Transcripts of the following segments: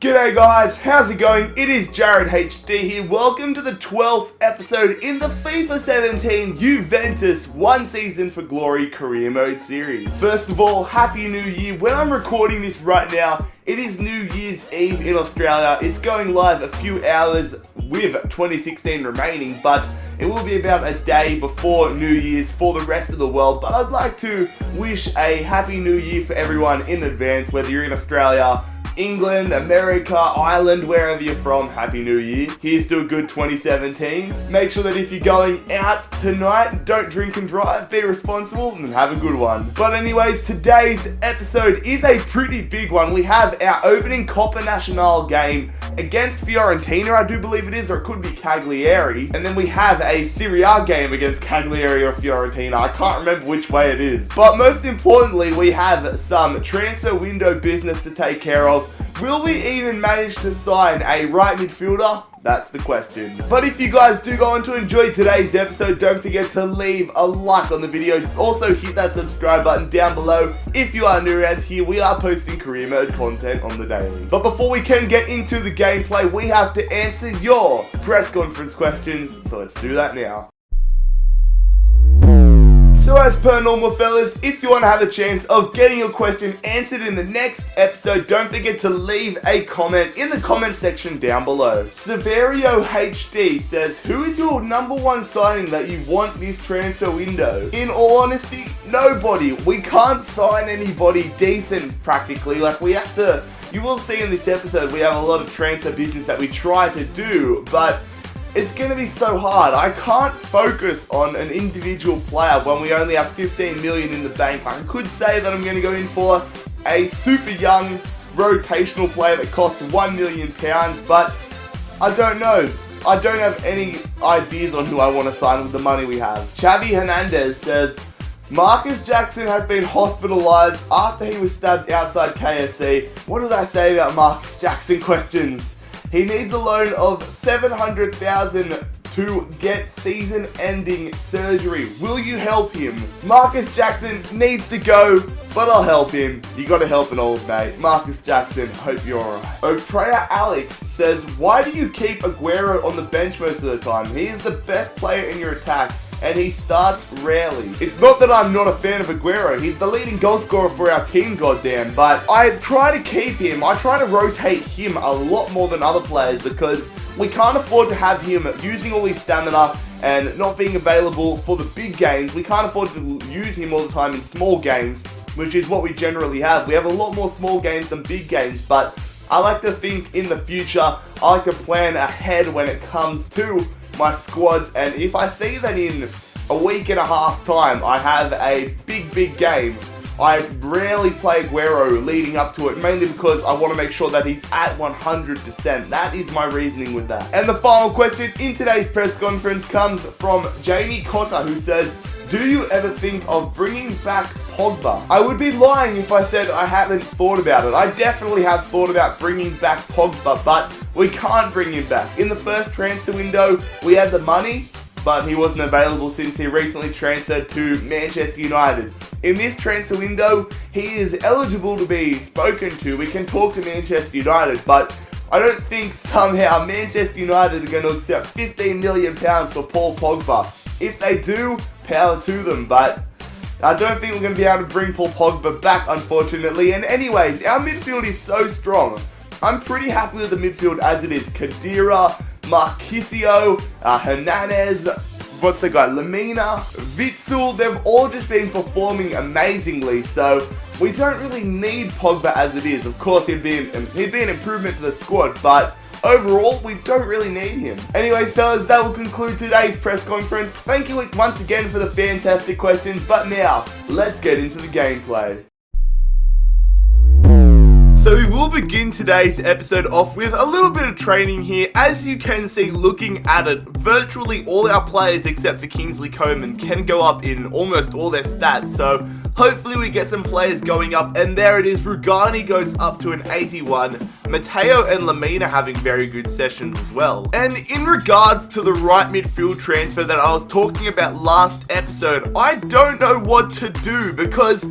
G'day guys, how's it going? It is JarradHD here. Welcome to the 12th episode in the FIFA 17 Juventus One Season for Glory Career Mode series. First of all, Happy New Year. When I'm recording this right now, it is New Year's Eve in Australia. It's going live a few hours with 2016 remaining, but it will be about a day before New Year's for the rest of the world. But I'd like to wish a Happy New Year for everyone in advance, whether you're in Australia, England, America, Ireland, wherever you're from. Happy New Year. Here's to a good 2017. Make sure that if you're going out tonight, don't drink and drive, be responsible, and have a good one. But anyways, today's episode is a pretty big one. We have our opening Coppa Nazionale game against Fiorentina, I do believe it is, or it could be Cagliari. And then we have a Serie A game against Cagliari or Fiorentina. I can't remember which way it is. But most importantly, we have some transfer window business to take care of. Will we even manage to sign a right midfielder? That's the question. But if you guys do go on to enjoy today's episode, don't forget to leave a like on the video. Also hit that subscribe button down below. If you are new around here, we are posting career mode content on the daily. But before we can get into the gameplay, we have to answer your press conference questions. So let's do that now. So as per normal fellas, if you want to have a chance of getting your question answered in the next episode, don't forget to leave a comment in the comment section down below. Severio HD says, who is your #1 signing that you want this transfer window? In all honesty, nobody. We can't sign anybody decent practically. Like, we have to, you will see in this episode, we have a lot of transfer business that we try to do, but it's going to be so hard. I can't focus on an individual player when we only have 15 million in the bank. I could say that I'm going to go in for a super young rotational player that costs £1 million, but I don't know. I don't have any ideas on who I want to sign with the money we have. Xavi Hernandez says, Marcus Jackson has been hospitalized after he was stabbed outside KFC. What did I say about Marcus Jackson questions? He needs a loan of $700,000 to get season-ending surgery. Will you help him? Marcus Jackson needs to go, but I'll help him. You gotta help an old mate. Marcus Jackson, hope you're alright. Opreya Alex says, why do you keep Aguero on the bench most of the time? He is the best player in your attack, and he starts rarely. It's not that I'm not a fan of Aguero. He's the leading goal scorer for our team, goddamn. But I try to keep him. I try to rotate him a lot more than other players because we can't afford to have him using all his stamina and not being available for the big games. We can't afford to use him all the time in small games, which is what we generally have. We have a lot more small games than big games, but I like to think in the future. I like to plan ahead when it comes to my squads, and if I see that in a week and a half time I have a big game, I rarely play Aguero leading up to it, mainly because I want to make sure that he's at 100%. That is my reasoning with that. And the final question in today's press conference comes from Jamie Cotter, who says, do you ever think of bringing back Pogba? I would be lying if I said I haven't thought about it. I definitely have thought about bringing back Pogba, but we can't bring him back. In the first transfer window, we had the money, but he wasn't available since he recently transferred to Manchester United. In this transfer window, he is eligible to be spoken to. We can talk to Manchester United, but I don't think somehow Manchester United are going to accept £15 million for Paul Pogba. If they do, power to them, but I don't think we're going to be able to bring Paul Pogba back, unfortunately. And anyways, our midfield is so strong. I'm pretty happy with the midfield as it is. Khedira, Marquisio, Hernandez, what's the guy, Lamina, Witsel, they've all just been performing amazingly, so we don't really need Pogba as it is. Of course, he'd be an improvement to the squad, but overall, we don't really need him. Anyways, fellas, that will conclude today's press conference. Thank you once again for the fantastic questions, but now, let's get into the gameplay. So we will begin today's episode off with a little bit of training here. As you can see, looking at it, virtually all our players except for Kingsley Coman can go up in almost all their stats. So hopefully we get some players going up, and there it is. Rugani goes up to an 81. Matteo and Lamina having very good sessions as well. And in regards to the right midfield transfer that I was talking about last episode, I don't know what to do because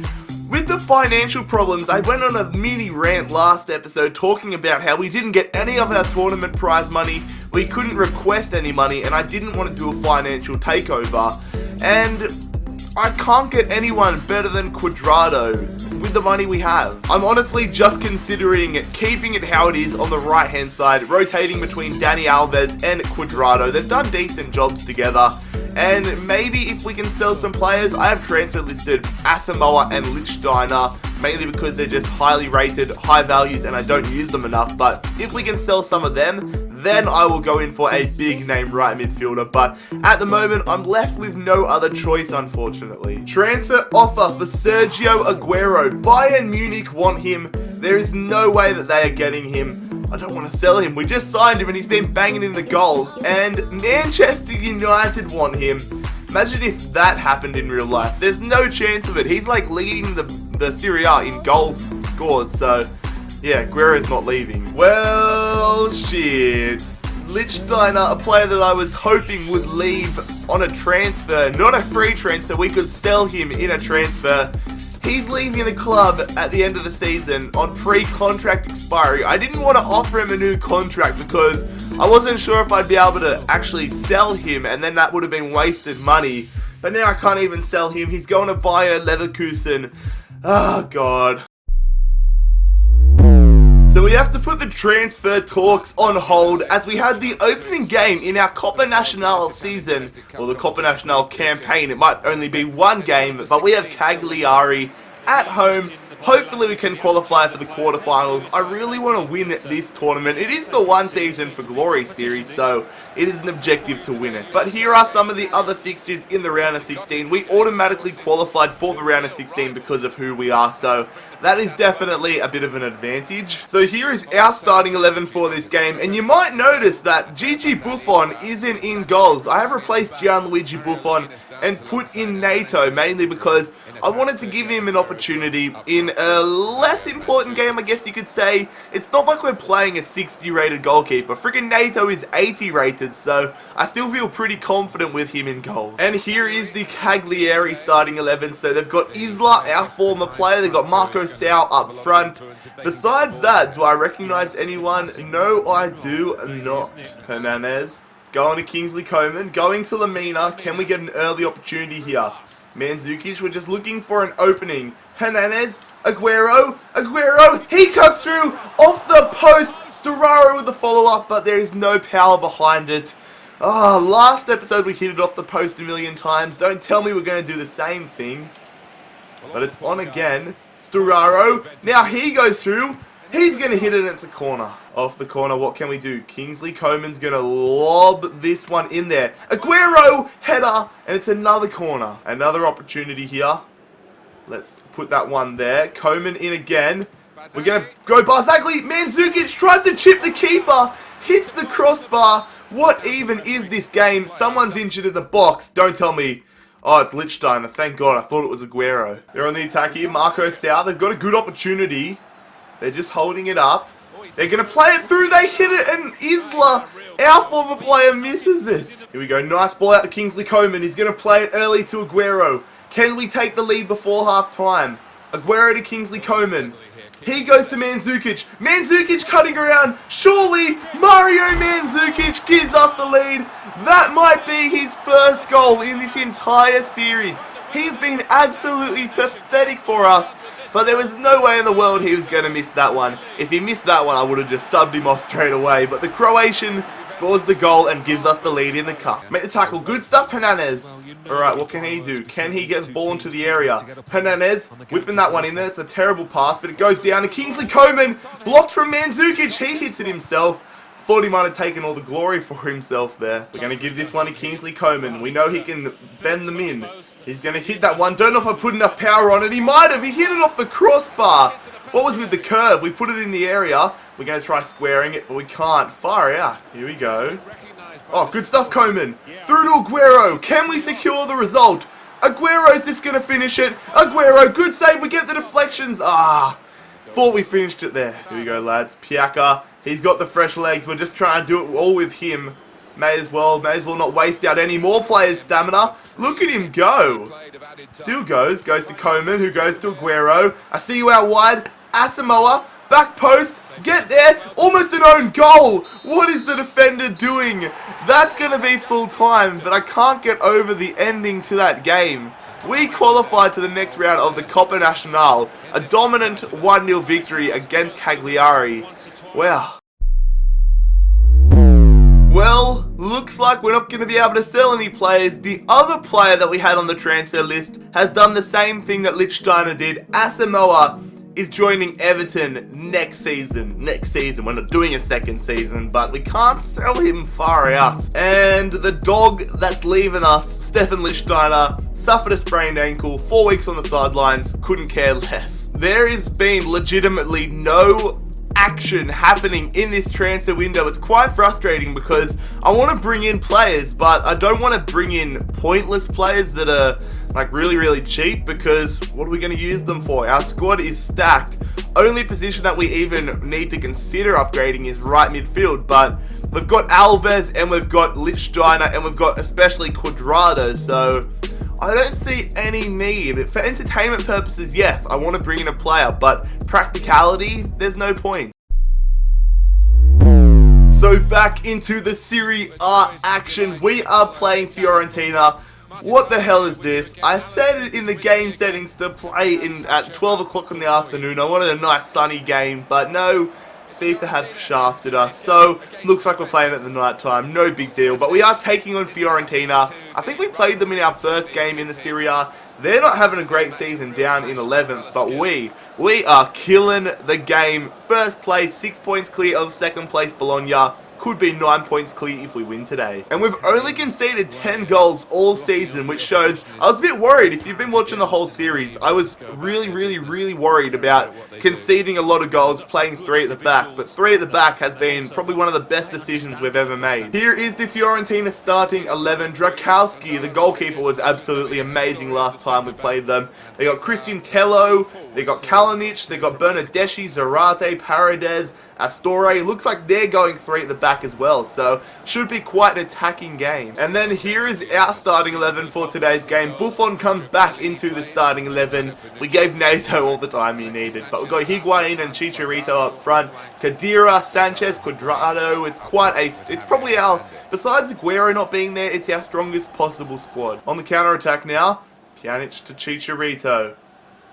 With the financial problems, I went on a mini rant last episode talking about how we didn't get any of our tournament prize money, we couldn't request any money, and I didn't want to do a financial takeover. And I can't get anyone better than Cuadrado with the money we have. I'm honestly just considering keeping it how it is on the right hand side, rotating between Dani Alves and Cuadrado. They've done decent jobs together. And maybe if we can sell some players, I have transfer listed Asamoah and Lichtsteiner, mainly because they're just highly rated, high values, and I don't use them enough. But if we can sell some of them, then I will go in for a big name right midfielder. But at the moment, I'm left with no other choice, unfortunately. Transfer offer for Sergio Aguero. Bayern Munich want him. There is no way that they are getting him. I don't want to sell him. We just signed him and he's been banging in the goals. And Manchester United want him. Imagine if that happened in real life. There's no chance of it. He's like leading the Serie A in goals scored. So, yeah, Aguero's not leaving. Well, shit. Lichtsteiner, a player that I was hoping would leave on a transfer, not a free transfer. We could sell him in a transfer. He's leaving the club at the end of the season on pre-contract expiry. I didn't want to offer him a new contract because I wasn't sure if I'd be able to actually sell him, and then that would have been wasted money. But now I can't even sell him. He's going to Bayer Leverkusen. Oh, God. So we have to put the transfer talks on hold as we had the opening game in our Coppa Nazionale season, or the Coppa Nazionale campaign. It might only be one game, but we have Cagliari at home. Hopefully we can qualify for the quarterfinals. I really want to win this tournament. It is the one season for glory series, so it is an objective to win it. But here are some of the other fixtures in the round of 16. We automatically qualified for the round of 16 because of who we are, so that is definitely a bit of an advantage. So here is our starting 11 for this game, and you might notice that Gigi Buffon isn't in goals. I have replaced Gianluigi Buffon and put in Nato, mainly because I wanted to give him an opportunity in a less important game, I guess you could say. It's not like we're playing a 60 rated goalkeeper. Freaking Nato is 80 rated, so I still feel pretty confident with him in goal. And here is the Cagliari starting 11. So they've got Isla, our former player. They've got Marco Sau up front. Besides that, do I recognize anyone? No, I do not. Hernandez. Going to Kingsley Coman. Going to Lamina. Can we get an early opportunity here? Mandzukic, we're just looking for an opening. Hernandez, Aguero, he cuts through, off the post. Sturaro with the follow-up, but there is no power behind it. Last episode we hit it off the post a million times. Don't tell me we're going to do the same thing. But it's on again. Sturaro, now he goes through. He's going to hit it and it's a corner. Off the corner, what can we do? Kingsley Coman's going to lob this one in there. Aguero, header, and it's another corner. Another opportunity here. Let's put that one there. Coman in again. We're going to go Barzagli. Mandzukic tries to chip the keeper. Hits the crossbar. What even is this game? Someone's injured in the box. Don't tell me. Oh, it's Lichtsteiner. Thank God. I thought it was Aguero. They're on the attack here. Marco Sau. They've got a good opportunity. They're just holding it up. They're going to play it through. They hit it, and Isla, our former player, misses it. Here we go. Nice ball out to Kingsley Coman. He's going to play it early to Aguero. Can we take the lead before half-time? Aguero to Kingsley Coman. He goes to Mandzukic. Mandzukic cutting around. Surely Mario Mandzukic gives us the lead. That might be his first goal in this entire series. He's been absolutely pathetic for us. But there was no way in the world he was going to miss that one. If he missed that one, I would have just subbed him off straight away. But the Croatian scores the goal and gives us the lead in the cup. Make the tackle. Good stuff, Hernandez. Alright, what can he do? Can he get the ball into the area? Hernandez whipping that one in there. It's a terrible pass, but it goes down to Kingsley Coman. Blocked from Mandzukic. He hits it himself. Thought he might have taken all the glory for himself there. We're going to give this one to Kingsley Coman. We know he can bend them in. He's going to hit that one. Don't know if I put enough power on it. He might have. He hit it off the crossbar. What was with the curve? We put it in the area. We're going to try squaring it, but we can't. Far out. Here we go. Oh, good stuff, Coman. Through to Aguero. Can we secure the result? Aguero's just going to finish it. Aguero, good save. We get the deflections. Thought we finished it there. Here we go, lads. Piaka. He's got the fresh legs. We're just trying to do it all with him. May as well not waste out any more players' stamina. Look at him go. Still goes to Coman, who goes to Aguero. I see you out wide. Asamoah, back post. Get there. Almost an own goal. What is the defender doing? That's going to be full time, but I can't get over the ending to that game. We qualified to the next round of the Coppa Nazionale. A dominant 1-0 victory against Cagliari. Wow. Well, looks like we're not going to be able to sell any players. The other player that we had on the transfer list has done the same thing that Lichtsteiner did. Asamoah is joining Everton next season. We're not doing a second season, but we can't sell him far out. And the dog that's leaving us, Stefan Lichtsteiner, suffered a sprained ankle, 4 weeks on the sidelines, couldn't care less. There has been legitimately no action happening in this transfer window. It's quite frustrating because I want to bring in players, but I don't want to bring in pointless players that are like really cheap, because what are we going to use them for? Our squad is stacked. Only position that we even need to consider upgrading is right midfield, but we've got Alves and we've got Lichtsteiner and we've got especially Cuadrado, so I don't see any need. For entertainment purposes, yes, I want to bring in a player, but practicality, there's no point. So back into the Serie A action, we are playing Fiorentina. What the hell is this? I set it in the game settings to play at 12 o'clock in the afternoon. I wanted a nice sunny game, but no, FIFA have shafted us. So, looks like we're playing at the night time. No big deal. But we are taking on Fiorentina. I think we played them in our first game in the Serie A. They're not having a great season, down in 11th, but we are killing the game. First place, 6 points clear of second place Bologna. Could be 9 points clear if we win today. And we've only conceded 10 goals all season, which shows I was a bit worried. If you've been watching the whole series, I was really worried about conceding a lot of goals, playing 3 at the back. But 3 at the back has been probably one of the best decisions we've ever made. Here is the Fiorentina starting 11. Drakowski, the goalkeeper, was absolutely amazing last time we played them. They got Christian Tello, they got Kalinic, they got Bernardeschi, Zarate, Paredes, Astore. Looks like they're going 3 at the back as well, so should be quite an attacking game. And then here is our starting 11 for today's game. Buffon comes back into the starting 11. We gave Nato all the time he needed, but we've got Higuain and Chicharito up front. Khedira, Sanchez, Cuadrado. It's probably our, besides Aguero not being there, it's our strongest possible squad. On the counter-attack now, Pjanic to Chicharito.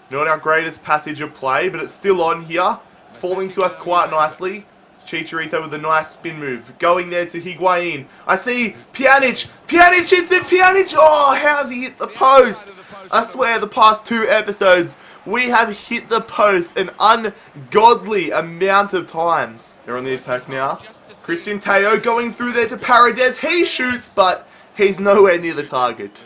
Not our greatest passage of play, but it's still on here. It's falling to us quite nicely. Chicharito with a nice spin move. Going there to Higuain. I see Pjanic. Pjanic hits it. Pjanic. Oh, how's he hit the post? I swear the past 2 episodes we have hit the post an ungodly amount of times. They're on the attack now. Christian Teo going through there to Paredes. He shoots, but he's nowhere near the target.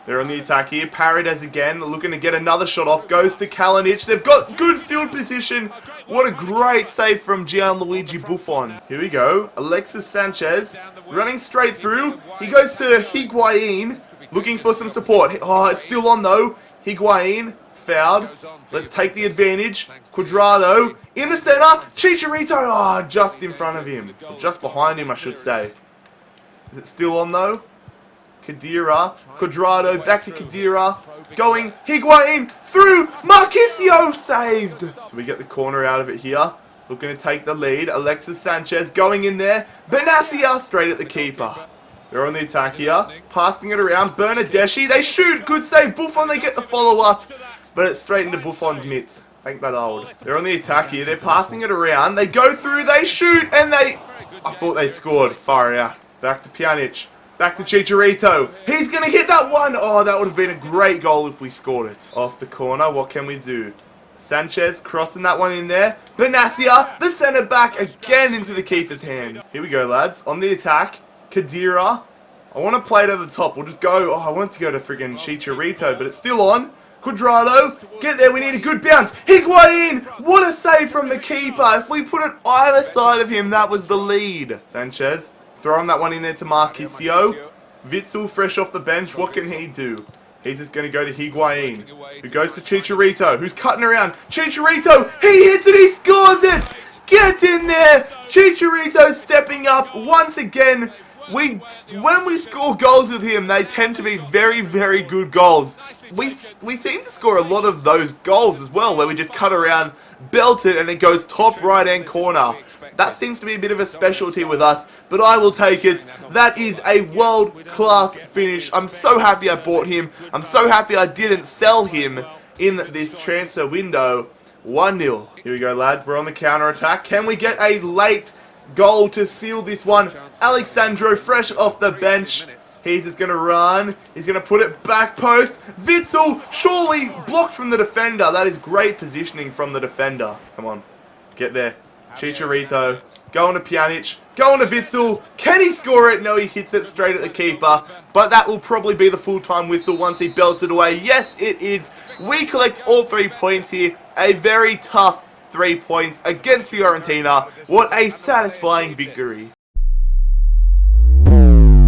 They're on the attack here. Paredes again, looking to get another shot off. Goes to Kalinic. They've got good field position. What a great save from Gianluigi Buffon. Here we go. Alexis Sanchez running straight through. He goes to Higuain, looking for some support. Oh, it's still on though. Higuain, fouled. Let's take the advantage. Cuadrado in the center. Chicharito, oh, just in front of him. Just behind him, I should say. Is it still on though? Khedira, Cuadrado, back to Khedira, going, Higuain, through, Marquisio saved! So we get the corner out of it here, looking to take the lead, Alexis Sanchez going in there, Benacia straight at the keeper. They're on the attack here, passing it around, Bernardeschi, they shoot, good save, Buffon, they get the follow-up, but it's straight into Buffon's mitts. Thank that old. They're on the attack here, they're passing it around, they go through, they shoot, and I thought they scored, far out. Back to Pjanic. Back to Chicharito. He's going to hit that one. Oh, that would have been a great goal if we scored it. Off the corner, what can we do? Sanchez crossing that one in there. Benacia, the centre back, again into the keeper's hand. Here we go, lads. On the attack, Khedira. I want to play it over the top. We'll just go. Oh, I wanted to go to friggin' Chicharito, but it's still on. Cuadrado, get there. We need a good bounce. Higuain, what a save from the keeper. If we put it either side of him, that was the lead. Sanchez. Throwing that one in there to Marquisio. Witsel fresh off the bench. What can he do? He's just going to go to Higuain, who goes to Chicharito, who's cutting around. Chicharito, he hits it, he scores it! Get in there! Chicharito stepping up once again. when we score goals with him, they tend to be very, very good goals. We seem to score a lot of those goals as well, where we just cut around, belt it, and it goes top right-hand corner. That seems to be a bit of a specialty with us, but I will take it. That is a world-class finish. I'm so happy I bought him. I'm so happy I didn't sell him in this transfer window. 1-0. Here we go, lads. We're on the counter-attack. Can we get a late goal to seal this one? Alexandro, fresh off the bench. He's just going to run. He's going to put it back post. Witsel, surely blocked from the defender. That is great positioning from the defender. Come on. Get there. Chicharito. Going to Pjanic. Going to Witsel. Can he score it? No, he hits it straight at the keeper. But that will probably be the full-time whistle once he belts it away. Yes, it is. We collect all 3 points here. A very tough 3 points against Fiorentina. What a satisfying victory.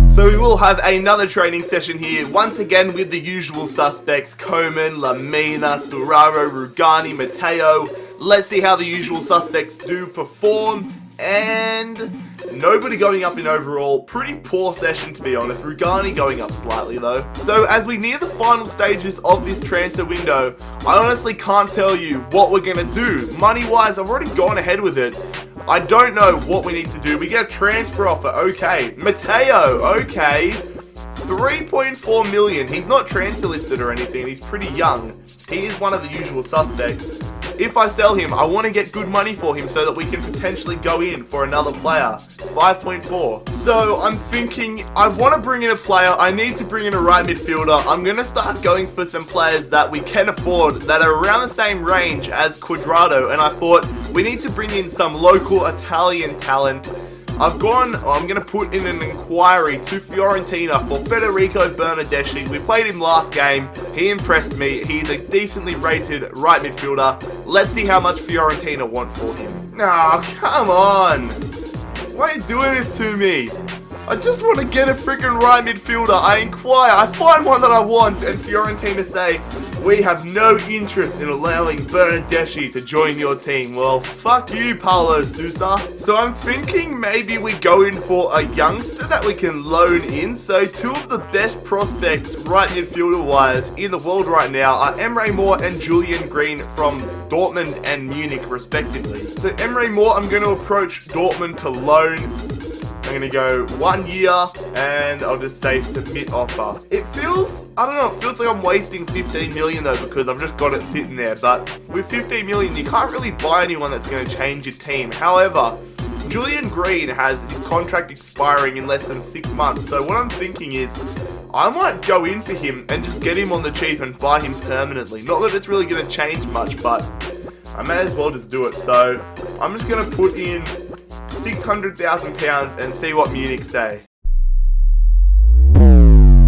So we will have another training session here, once again with the usual suspects, Coman, Lamina, Sturaro, Rugani, Matteo. Let's see how the usual suspects do perform, and nobody going up in overall. Pretty poor session, to be honest. Rugani going up slightly though. So as we near the final stages of this transfer window, I honestly can't tell you what we're going to do. Money-wise, I've already gone ahead with it. I don't know what we need to do. We get a transfer offer, okay. Matteo, okay. 3.4 million. He's not transfer listed or anything. He's pretty young. He is one of the usual suspects. If I sell him, I want to get good money for him so that we can potentially go in for another player. 5.4. So I'm thinking, I want to bring in a player. I need to bring in a right midfielder. I'm going to start going for some players that we can afford that are around the same range as Quadrado. And I thought we need to bring in some local Italian talent. I'm going to put in an inquiry to Fiorentina for Federico Bernardeschi. We played him last game. He impressed me. He's a decently rated right midfielder. Let's see how much Fiorentina want for him. Oh, come on. Why are you doing this to me? I just want to get a freaking right midfielder. I inquire, I find one that I want, and Fiorentina say, we have no interest in allowing Bernardeschi to join your team. Well, fuck you, Paulo Sousa. So I'm thinking maybe we go in for a youngster that we can loan in. So 2 of the best prospects right midfielder-wise in the world right now are Emre Mor and Julian Green from Dortmund and Munich, respectively. So Emre Mor, I'm going to approach Dortmund to loan. I'm going to go 1 year, and I'll just say submit offer. It feels, I don't know, it feels like I'm wasting 15 million though, because I've just got it sitting there. But with 15 million, you can't really buy anyone that's going to change your team. However, Julian Green has his contract expiring in less than 6 months. So what I'm thinking is, I might go in for him and just get him on the cheap and buy him permanently. Not that it's really going to change much, but I may as well just do it. So I'm just going to put in £600,000 and see what Munich say.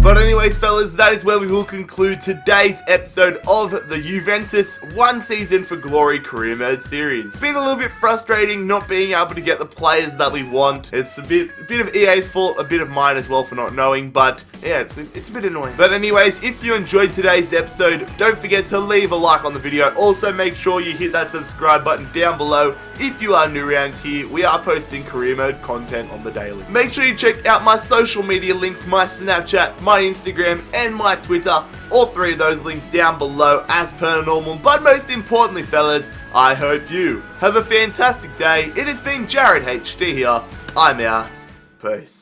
But anyways, fellas, that is where we will conclude today's episode of the Juventus One Season for Glory Career Mode series. It's been a little bit frustrating not being able to get the players that we want. It's a bit of EA's fault, a bit of mine as well for not knowing, but yeah, it's a bit annoying. But anyways, if you enjoyed today's episode, don't forget to leave a like on the video. Also, make sure you hit that subscribe button down below. If you are new around here, we are posting career mode content on the daily. Make sure you check out my social media links, my Snapchat, my Instagram, and my Twitter. All 3 of those linked down below as per normal. But most importantly, fellas, I hope you have a fantastic day. It has been JarradHD here. I'm out. Peace.